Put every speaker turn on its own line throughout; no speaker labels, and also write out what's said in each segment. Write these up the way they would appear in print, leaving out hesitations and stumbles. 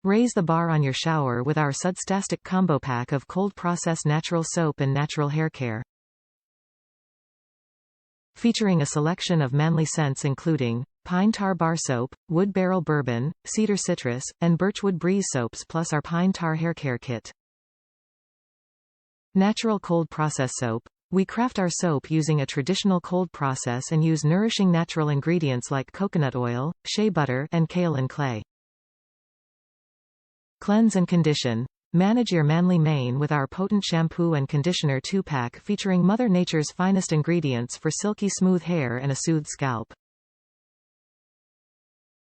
Raise the bar on your shower with our sudstastic combo pack of cold-processed natural soap and natural hair care. Featuring a selection of manly scents including Pine Tar Bar Soap, Wood Barrel Bourbon, Cedar Citrus, and Birchwood Breeze soaps plus our Pine Tar Hair Care Kit. Natural Cold Process Soap. We craft our soap using a traditional cold process and use nourishing natural ingredients like coconut oil, shea butter, and kaolin clay. Cleanse and Condition. Manage your manly mane with our potent shampoo and conditioner 2-pack featuring Mother Nature's finest ingredients for silky smooth hair and a soothed scalp.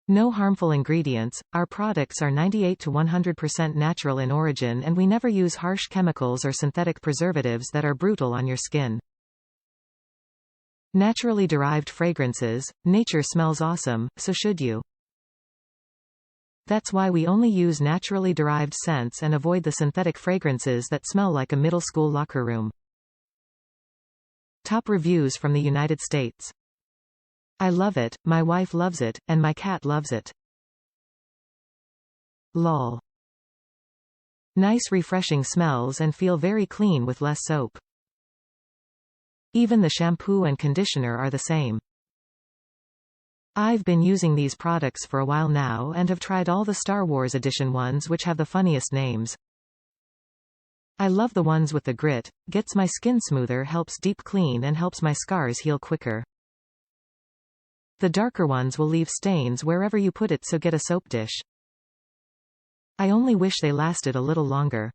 No harmful ingredients. Our products are 98 to 100% natural in origin and we never use harsh chemicals or synthetic preservatives that are brutal on your skin. Naturally derived fragrances. Nature smells awesome, so should you. That's why we only use naturally derived scents and avoid the synthetic fragrances that smell like a middle school locker room. Top reviews from the United States. I love it, my wife loves it, and my cat loves it. Lol. Nice refreshing smells and feel very clean with less soap. Even the shampoo and conditioner are the same. I've been using these products for a while now and have tried all the Star Wars edition ones which have the funniest names. I love the ones with the grit, gets my skin smoother, helps deep clean and helps my scars heal quicker. The darker ones will leave stains wherever you put it, so get a soap dish. I only wish they lasted a little longer.